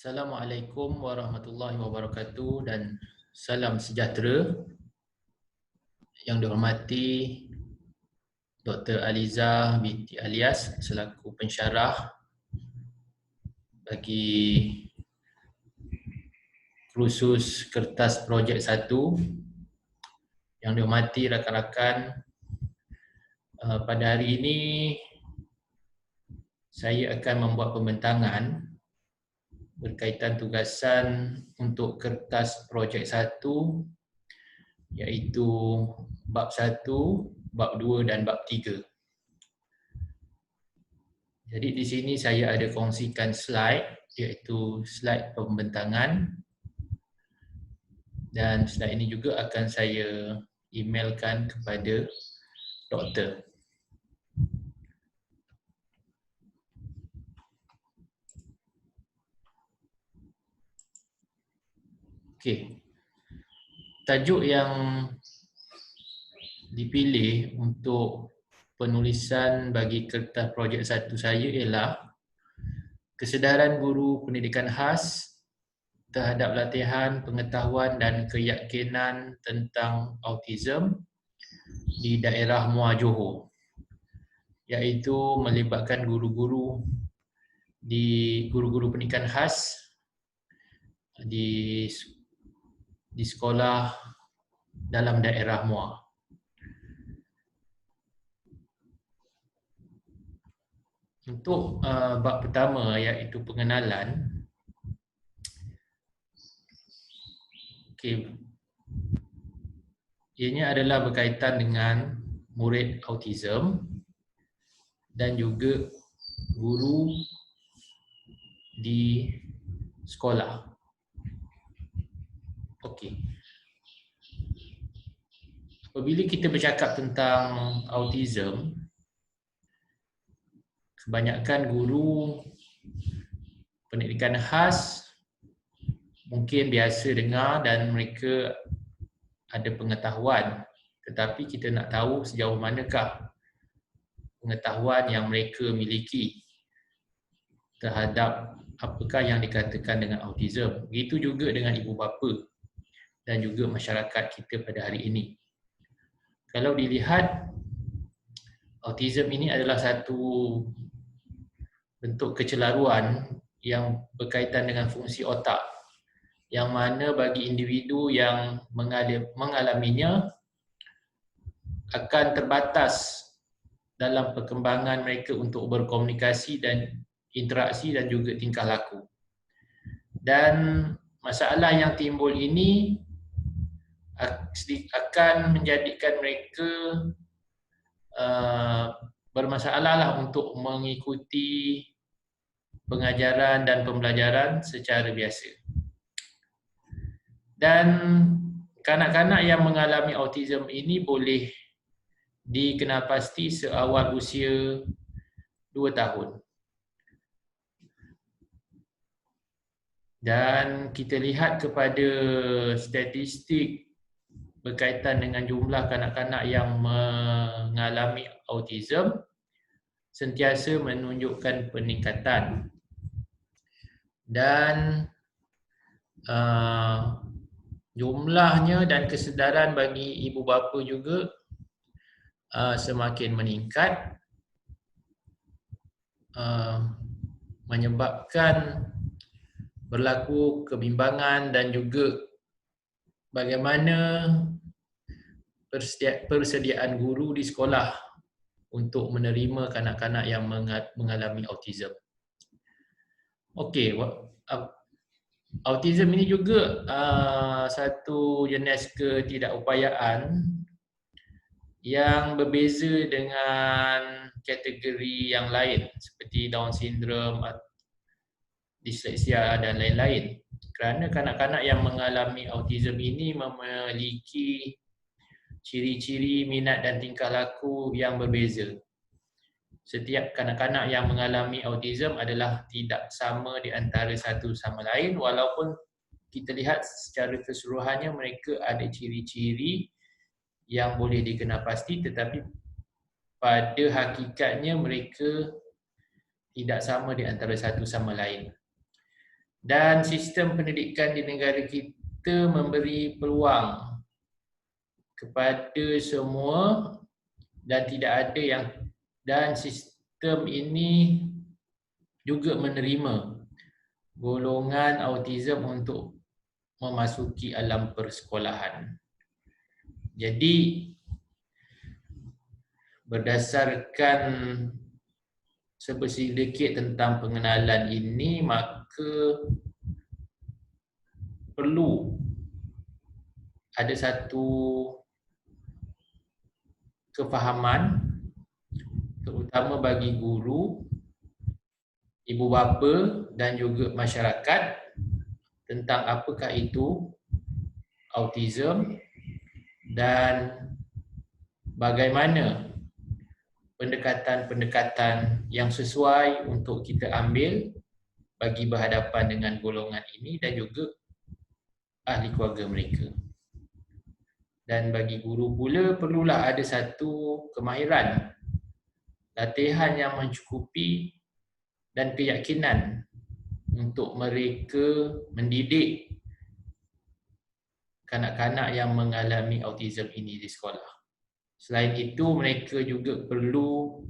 Assalamualaikum warahmatullahi wabarakatuh dan salam sejahtera. Yang dihormati Dr. Aliza binti Alias selaku pensyarah bagi kursus kertas projek 1. Yang dihormati rakan-rakan, pada hari ini saya akan membuat pembentangan berkaitan tugasan untuk kertas projek 1, iaitu bab 1, bab 2 dan bab 3. Jadi di sini saya ada kongsikan slide, iaitu slide pembentangan, dan slide ini juga akan saya emailkan kepada doktor. Okey. Tajuk yang dipilih untuk penulisan bagi kertas projek 1 saya ialah kesedaran guru pendidikan khas terhadap latihan pengetahuan dan keyakinan tentang autism di daerah Muar Johor, iaitu melibatkan guru-guru pendidikan khas di sekolah dalam daerah Muar. Untuk bab pertama, iaitu pengenalan. Ianya adalah berkaitan dengan murid autism dan juga guru di sekolah. Okey. Apabila kita bercakap tentang autism, kebanyakan guru pendidikan khas mungkin biasa dengar dan mereka ada pengetahuan, tetapi kita nak tahu sejauh manakah pengetahuan yang mereka miliki terhadap apakah yang dikatakan dengan autism. Begitu juga dengan ibu bapa dan juga masyarakat kita pada hari ini. Kalau dilihat, autism ini adalah satu bentuk kecelaruan yang berkaitan dengan fungsi otak, yang mana bagi individu yang mengalaminya akan terbatas dalam perkembangan mereka untuk berkomunikasi dan interaksi dan juga tingkah laku. Dan masalah yang timbul ini akan menjadikan mereka bermasalahlah untuk mengikuti pengajaran dan pembelajaran secara biasa. Dan kanak-kanak yang mengalami autism ini boleh dikenalpasti seawal usia 2 tahun. Dan kita lihat kepada statistik berkaitan dengan jumlah kanak-kanak yang mengalami autism sentiasa menunjukkan peningkatan. Dan jumlahnya dan kesedaran bagi ibu bapa juga semakin meningkat, menyebabkan berlaku kebimbangan dan juga bagaimana persediaan guru di sekolah untuk menerima kanak-kanak yang mengalami autism. Okey, autism ini juga satu jenis ketidakupayaan yang berbeza dengan kategori yang lain seperti Down syndrome, disleksia dan lain-lain. Kerana kanak-kanak yang mengalami autism ini memiliki ciri-ciri minat dan tingkah laku yang berbeza. Setiap kanak-kanak yang mengalami autism adalah tidak sama di antara satu sama lain, walaupun kita lihat secara keseluruhannya mereka ada ciri-ciri yang boleh dikenal pasti, tetapi pada hakikatnya mereka tidak sama di antara satu sama lain. Dan sistem pendidikan di negara kita memberi peluang kepada semua dan tidak ada yang, dan sistem ini juga menerima golongan autism untuk memasuki alam persekolahan. Jadi berdasarkan sedikit tentang pengenalan ini, maka perlu ada satu kefahaman terutama bagi guru, ibu bapa dan juga masyarakat tentang apakah itu autism dan bagaimana pendekatan-pendekatan yang sesuai untuk kita ambil bagi berhadapan dengan golongan ini dan juga ahli keluarga mereka. Dan bagi guru pula perlulah ada satu kemahiran, latihan yang mencukupi dan keyakinan untuk mereka mendidik kanak-kanak yang mengalami autism ini di sekolah. Selain itu, mereka juga perlu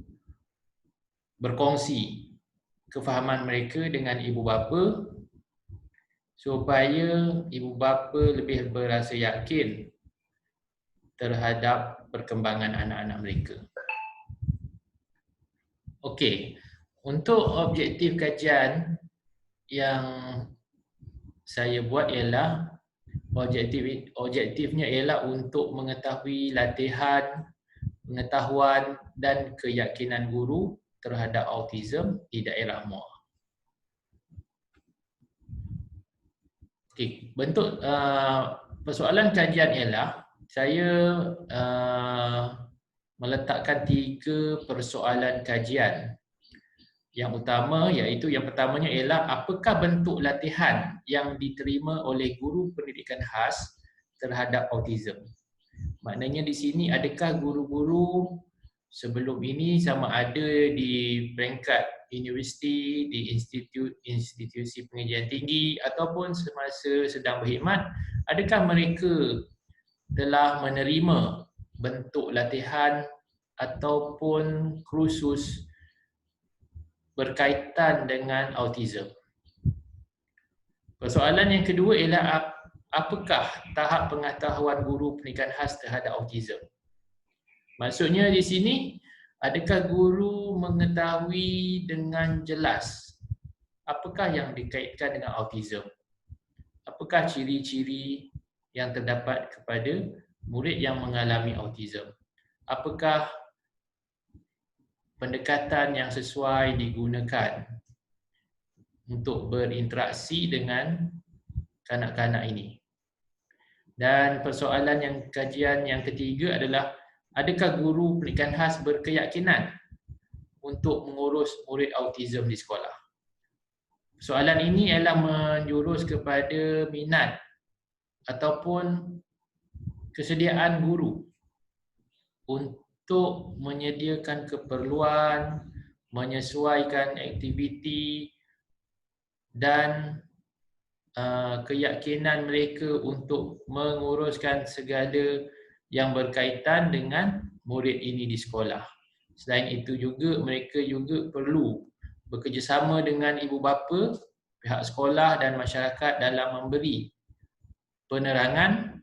berkongsi kefahaman mereka dengan ibu bapa supaya ibu bapa lebih berasa yakin terhadap perkembangan anak-anak mereka. Okey, untuk objektif kajian yang saya buat ialah objektifnya ialah untuk mengetahui latihan, pengetahuan dan keyakinan guru terhadap autism di daerah Muar. Okey, bentuk persoalan kajian ialah saya meletakkan 3 persoalan kajian. Yang utama iaitu yang pertamanya ialah apakah bentuk latihan yang diterima oleh guru pendidikan khas terhadap autism. Maknanya di sini adakah guru-guru sebelum ini sama ada di peringkat universiti, di institusi pengajian tinggi ataupun semasa sedang berkhidmat, adakah mereka telah menerima bentuk latihan ataupun kursus berkaitan dengan autism. Persoalan yang kedua ialah apakah tahap pengetahuan guru pendidikan khas terhadap autism. Maksudnya di sini, adakah guru mengetahui dengan jelas apakah yang dikaitkan dengan autism? Apakah ciri-ciri yang terdapat kepada murid yang mengalami autism? Apakah pendekatan yang sesuai digunakan untuk berinteraksi dengan kanak-kanak ini? Dan persoalan yang kajian yang ketiga adalah adakah guru pendidikan khas berkeyakinan untuk mengurus murid autism di sekolah? Soalan ini ialah menjurus kepada minat ataupun kesediaan guru untuk menyediakan keperluan, menyesuaikan aktiviti dan keyakinan mereka untuk menguruskan segala yang berkaitan dengan murid ini di sekolah. Selain itu juga mereka juga perlu bekerjasama dengan ibu bapa, pihak sekolah dan masyarakat dalam memberi penerangan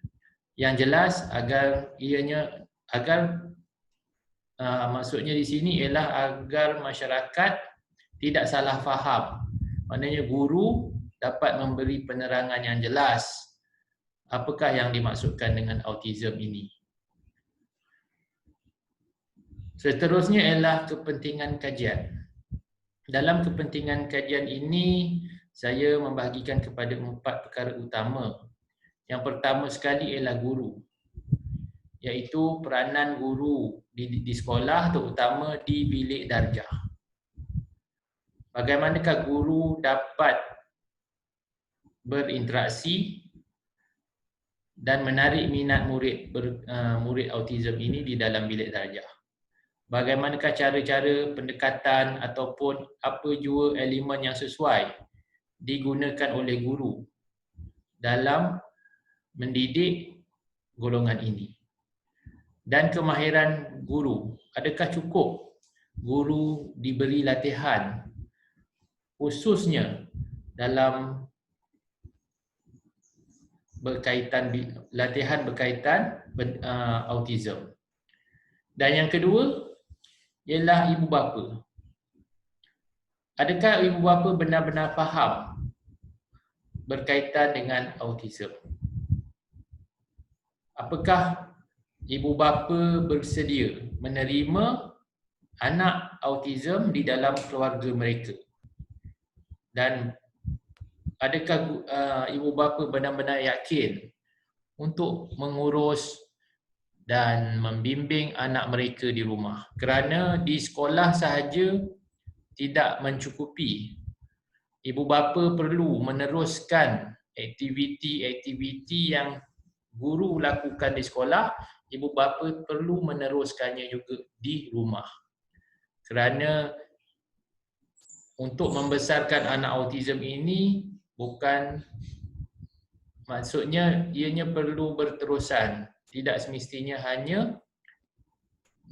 yang jelas maksudnya di sini ialah agar masyarakat tidak salah faham. Maknanya guru dapat memberi penerangan yang jelas apakah yang dimaksudkan dengan autism ini. Seterusnya ialah kepentingan kajian. Dalam kepentingan kajian ini, saya membahagikan kepada 4 perkara utama. Yang pertama sekali ialah guru, iaitu peranan guru di sekolah, terutama di bilik darjah. Bagaimanakah guru dapat berinteraksi dan menarik minat murid autism ini di dalam bilik darjah? Bagaimanakah cara-cara pendekatan ataupun apa jua elemen yang sesuai digunakan oleh guru dalam mendidik golongan ini? Dan kemahiran guru, adakah cukup guru diberi latihan khususnya dalam latihan berkaitan autism? Dan yang kedua ialah ibu bapa. Adakah ibu bapa benar-benar faham berkaitan dengan autism? Apakah ibu bapa bersedia menerima anak autism di dalam keluarga mereka? Dan adakah ibu bapa benar-benar yakin untuk mengurus dan membimbing anak mereka di rumah? Kerana di sekolah sahaja tidak mencukupi. Ibu bapa perlu meneruskan aktiviti-aktiviti yang guru lakukan di sekolah. Ibu bapa perlu meneruskannya juga di rumah. Kerana untuk membesarkan anak autism ini bukan, maksudnya ianya perlu berterusan. Tidak semestinya hanya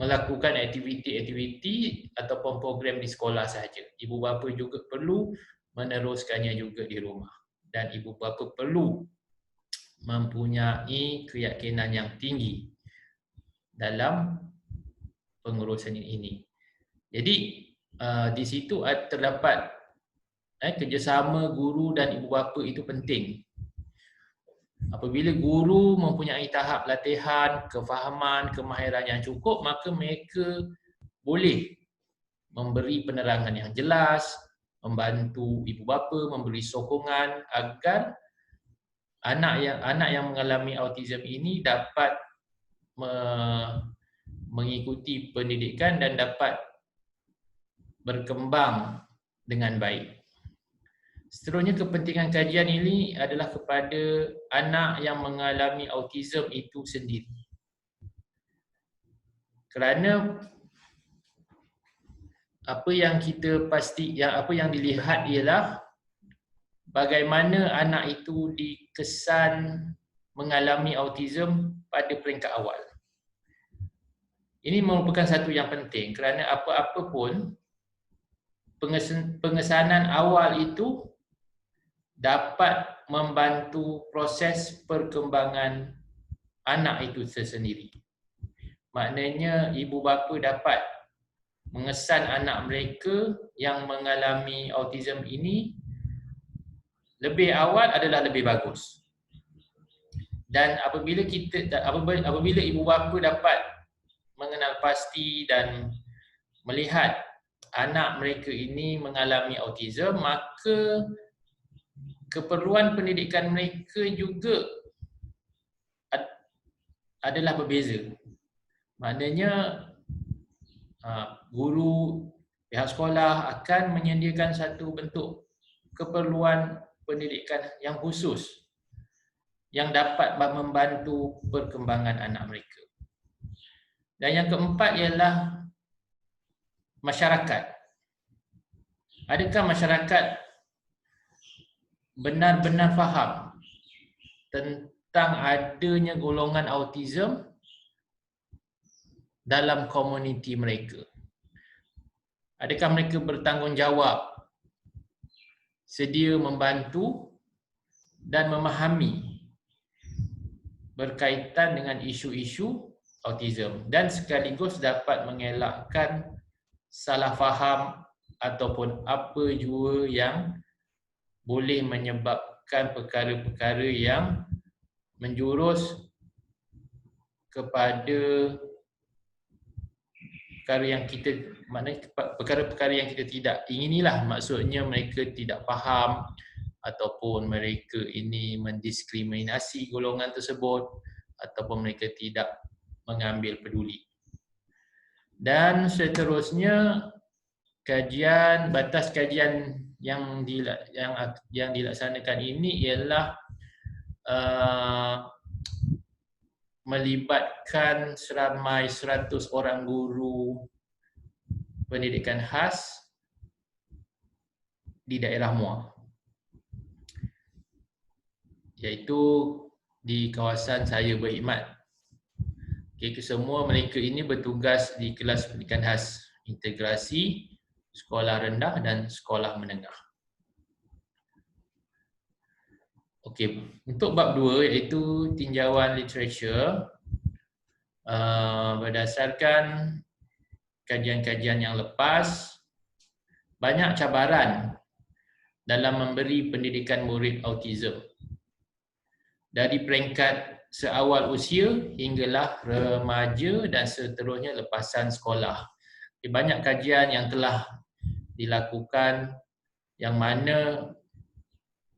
melakukan aktiviti-aktiviti ataupun program di sekolah sahaja. Ibu bapa juga perlu meneruskannya juga di rumah. Dan ibu bapa perlu mempunyai keyakinan yang tinggi dalam pengurusan ini. Jadi di situ terdapat kerjasama guru dan ibu bapa itu penting. Apabila guru mempunyai tahap latihan, kefahaman, kemahiran yang cukup, maka mereka boleh memberi penerangan yang jelas, membantu ibu bapa, memberi sokongan agar anak yang mengalami autism ini dapat mengikuti pendidikan dan dapat berkembang dengan baik. Seterusnya, kepentingan kajian ini adalah kepada anak yang mengalami autism itu sendiri. Kerana apa yang dilihat ialah bagaimana anak itu dikesan mengalami autism pada peringkat awal. Ini merupakan satu yang penting kerana apa-apa pun pengesanan awal itu dapat membantu proses perkembangan anak itu sendiri. Maknanya ibu bapa dapat mengesan anak mereka yang mengalami autism ini lebih awal adalah lebih bagus. Dan apabila ibu bapa dapat mengenal pasti dan melihat anak mereka ini mengalami autism, maka keperluan pendidikan mereka juga adalah berbeza. Maknanya guru, pihak sekolah akan menyediakan satu bentuk keperluan pendidikan yang khusus yang dapat membantu perkembangan anak mereka. Dan yang keempat ialah masyarakat. Adakah masyarakat benar-benar faham tentang adanya golongan autism dalam komuniti mereka? Adakah mereka bertanggungjawab, sedia membantu dan memahami berkaitan dengan isu-isu autism dan sekaligus dapat mengelakkan salah faham ataupun apa jua yang boleh menyebabkan perkara-perkara yang menjurus kepada perkara-perkara yang kita tidak inginilah. Maksudnya mereka tidak faham ataupun mereka ini mendiskriminasi golongan tersebut ataupun mereka tidak mengambil peduli. Dan seterusnya, batas kajian yang dilaksanakan ini ialah melibatkan seramai 100 orang guru pendidikan khas di daerah Muar. iaitu di kawasan saya berkhidmat. Kesemua mereka ini bertugas di kelas pendidikan khas, integrasi, sekolah rendah dan sekolah menengah. Okey, untuk bab 2 iaitu tinjauan literature, berdasarkan kajian-kajian yang lepas, banyak cabaran dalam memberi pendidikan murid autism. Dari peringkat seawal usia hinggalah remaja dan seterusnya lepasan sekolah. Banyak kajian yang telah dilakukan yang mana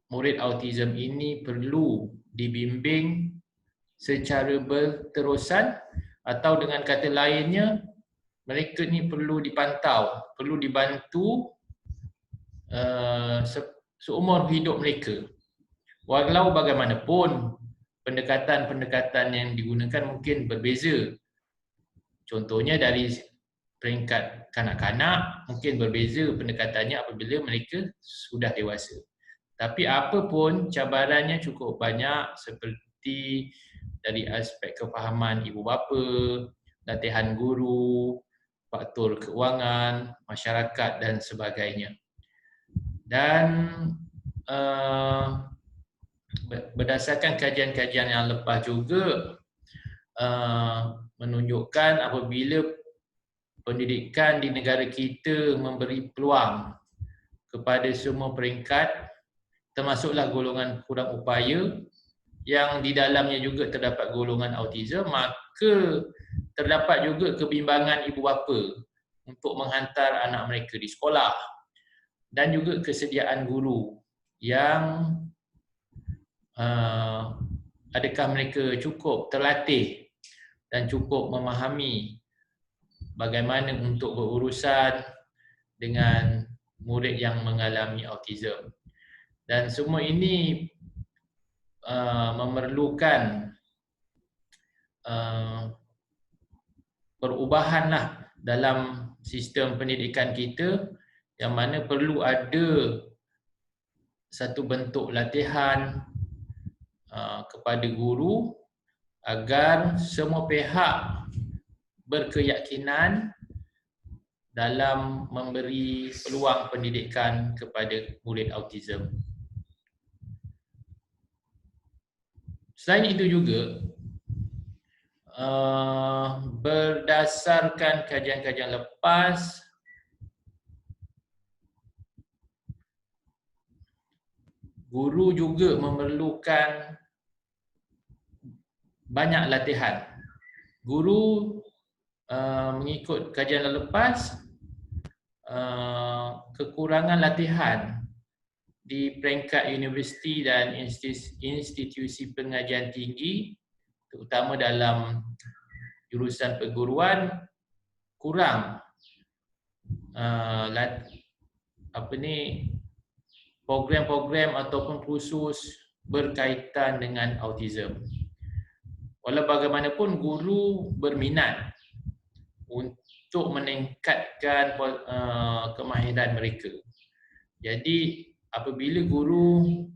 murid autism ini perlu dibimbing secara berterusan, atau dengan kata lainnya mereka ni perlu dipantau, perlu dibantu seumur hidup mereka. Walau bagaimanapun pendekatan-pendekatan yang digunakan mungkin berbeza. Contohnya dari peringkat kanak-kanak mungkin berbeza pendekatannya apabila mereka sudah dewasa. Tapi apapun cabarannya cukup banyak, seperti dari aspek kefahaman ibu bapa, latihan guru, faktor keuangan, masyarakat dan sebagainya. Dan berdasarkan kajian-kajian yang lepas juga menunjukkan apabila pendidikan di negara kita memberi peluang kepada semua peringkat, termasuklah golongan kurang upaya yang di dalamnya juga terdapat golongan autism, maka terdapat juga kebimbangan ibu bapa untuk menghantar anak mereka di sekolah, dan juga kesediaan guru yang adakah mereka cukup terlatih dan cukup memahami bagaimana untuk berurusan dengan murid yang mengalami autism. Dan semua ini memerlukan perubahanlah dalam sistem pendidikan kita, yang mana perlu ada satu bentuk latihan kepada guru agar semua pihak berkeyakinan dalam memberi peluang pendidikan kepada murid autism. Selain itu juga, berdasarkan kajian-kajian lepas, guru juga memerlukan banyak latihan. Guru mengikut kajian lepas, kekurangan latihan di peringkat universiti dan institusi pengajian tinggi, terutama dalam jurusan perguruan, kurang program-program ataupun kursus berkaitan dengan autism. Walau bagaimanapun guru berminat untuk meningkatkan kemahiran mereka. Jadi apabila guru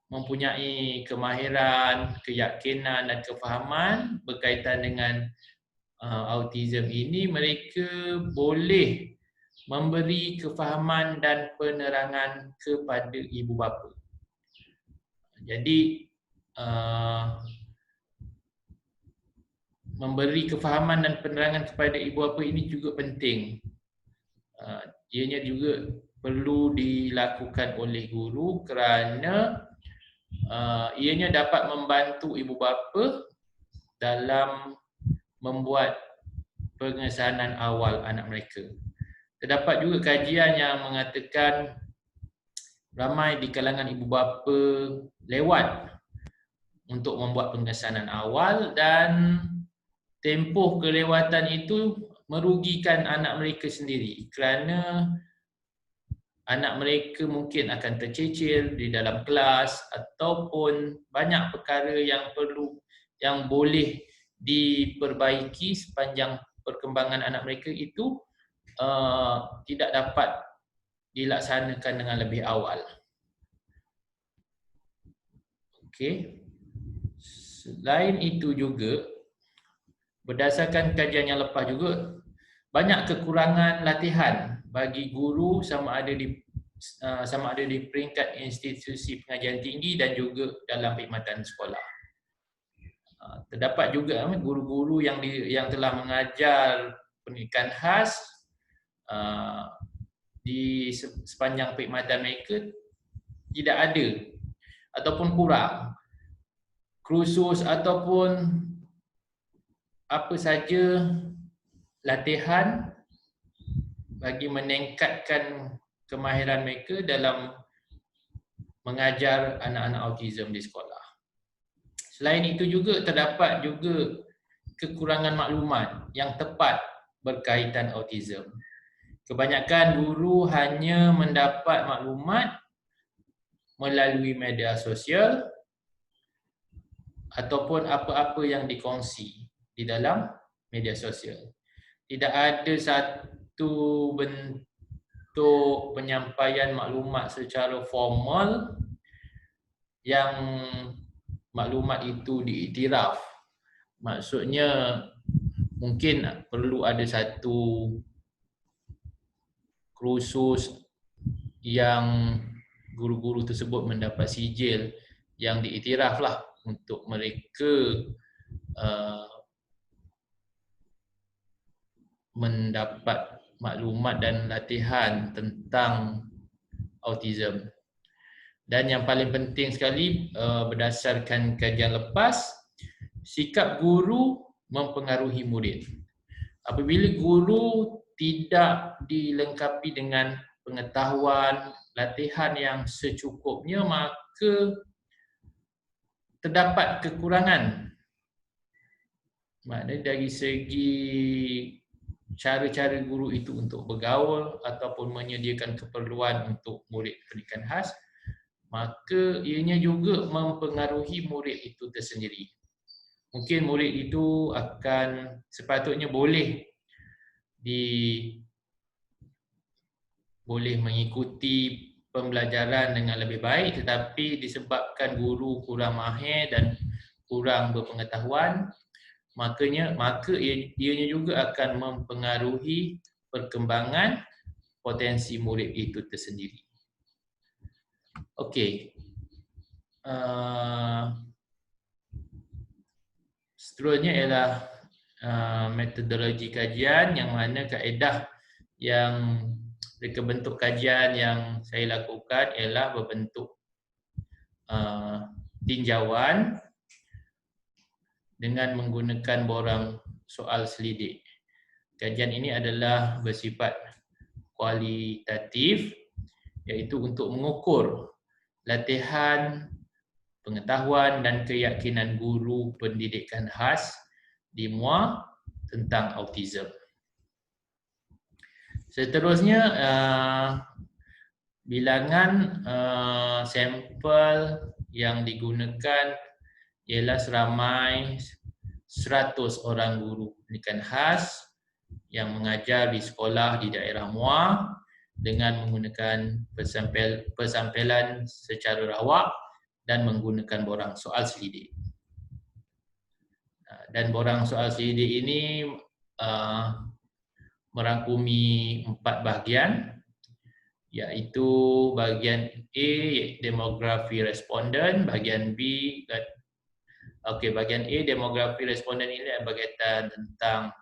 mempunyai kemahiran, keyakinan dan kefahaman berkaitan dengan autism ini, mereka boleh memberi kefahaman dan penerangan kepada ibu bapa. Jadi memberi kefahaman dan penerangan kepada ibu bapa ini juga penting. Ianya juga perlu dilakukan oleh guru kerana ianya dapat membantu ibu bapa dalam membuat pengesanan awal anak mereka. Terdapat juga kajian yang mengatakan ramai di kalangan ibu bapa lewat untuk membuat pengesanan awal, dan tempoh kelewatan itu merugikan anak mereka sendiri kerana anak mereka mungkin akan tercecil di dalam kelas, ataupun banyak perkara yang boleh diperbaiki sepanjang perkembangan anak mereka itu tidak dapat dilaksanakan dengan lebih awal. Okey. Selain itu juga, berdasarkan kajian yang lepas juga, banyak kekurangan latihan bagi guru sama ada di peringkat institusi pengajian tinggi dan juga dalam perkhidmatan sekolah. Terdapat juga guru-guru yang telah mengajar pendidikan khas di sepanjang perkhidmatan mereka tidak ada ataupun kurang kursus ataupun apa saja latihan bagi meningkatkan kemahiran mereka dalam mengajar anak-anak autism di sekolah. Selain itu juga terdapat juga kekurangan maklumat yang tepat berkaitan autism. Kebanyakan guru hanya mendapat maklumat melalui media sosial ataupun apa-apa yang dikongsi di dalam media sosial. Tidak ada satu bentuk penyampaian maklumat secara formal yang maklumat itu diiktiraf. Maksudnya mungkin perlu ada satu kursus yang guru-guru tersebut mendapat sijil yang diiktiraf lah untuk mereka mendapat maklumat dan latihan tentang autism. Dan yang paling penting sekali, berdasarkan kajian lepas, sikap guru mempengaruhi murid. Apabila guru tidak dilengkapi dengan pengetahuan, latihan yang secukupnya, maka terdapat kekurangan. Maknanya dari segi cara-cara guru itu untuk bergaul ataupun menyediakan keperluan untuk murid pendidikan khas, maka ianya juga mempengaruhi murid itu tersendiri. Mungkin murid itu akan sepatutnya boleh mengikuti pembelajaran dengan lebih baik, tetapi disebabkan guru kurang mahir dan kurang berpengetahuan, maka ianya juga akan mempengaruhi perkembangan potensi murid itu tersendiri. Okey. Seterusnya ialah metodologi kajian, yang mana kaedah yang mereka bentuk kajian yang saya lakukan ialah berbentuk tinjauan dengan menggunakan borang soal selidik. Kajian ini adalah bersifat kualitatif, iaitu untuk mengukur latihan, pengetahuan dan keyakinan guru pendidikan khas di MUA tentang autism. Seterusnya, bilangan sampel yang digunakan ialah seramai 100 orang guru pendidikan khas yang mengajar di sekolah di daerah MUA dengan menggunakan persampelan secara rawak dan menggunakan borang soal selidik. Dan borang soal selidik ini merangkumi 4 bahagian, iaitu bahagian A, demografi responden, bahagian B, bahagian A, demografi responden ini berkaitan tentang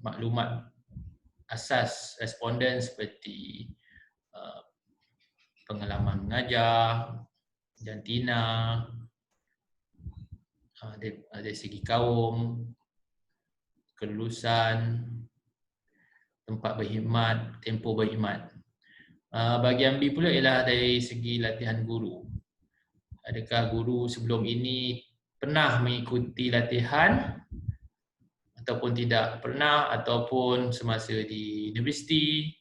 maklumat asas responden seperti pengalaman mengajar, jantina, dari segi kaum, kelulusan, tempat berkhidmat, tempoh berkhidmat. Bahagian B pula ialah dari segi latihan guru. Adakah guru sebelum ini pernah mengikuti latihan ataupun tidak pernah, ataupun semasa di universiti,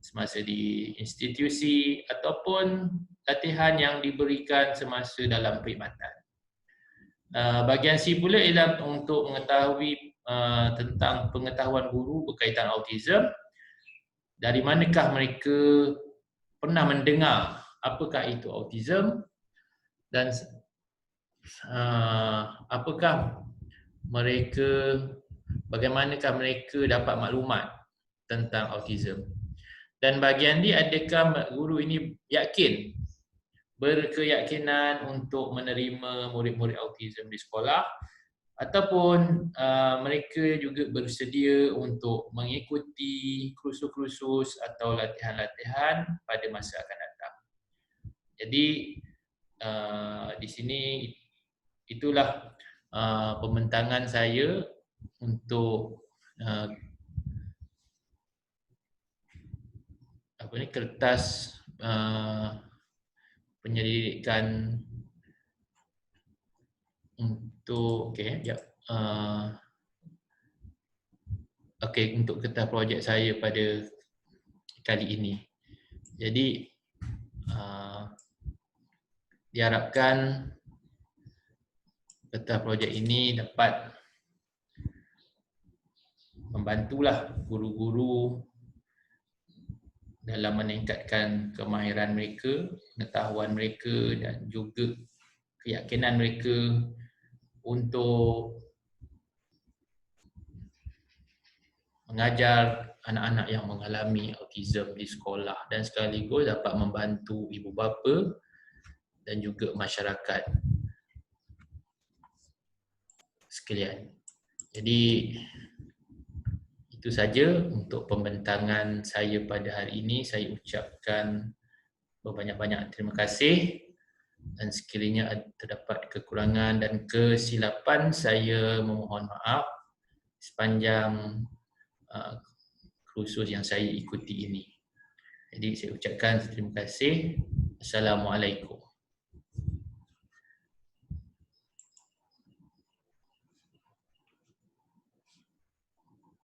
semasa di institusi, ataupun latihan yang diberikan semasa dalam perkhidmatan. Bahagian C pula ialah untuk mengetahui tentang pengetahuan guru berkaitan autism. Dari manakah mereka pernah mendengar apakah itu autism dan apakah mereka, bagaimanakah mereka dapat maklumat tentang autism. Dan bagi Andi, adakah guru ini yakin, berkeyakinan untuk menerima murid-murid autism di sekolah, ataupun mereka juga bersedia untuk mengikuti kursus-kursus atau latihan-latihan pada masa akan datang. Jadi di sini itulah pembentangan saya untuk kertas penyelidikan untuk untuk kertas projek saya pada kali ini. Jadi diharapkan kertas projek ini dapat membantulah guru-guru dalam meningkatkan kemahiran mereka, pengetahuan mereka dan juga keyakinan mereka untuk mengajar anak-anak yang mengalami autism di sekolah dan sekaligus dapat membantu ibu bapa dan juga masyarakat sekalian. Jadi itu saja untuk pembentangan saya pada hari ini. Saya ucapkan berbanyak-banyak terima kasih dan sekiranya terdapat kekurangan dan kesilapan, saya memohon maaf sepanjang kursus yang saya ikuti ini. Jadi saya ucapkan terima kasih. Assalamualaikum.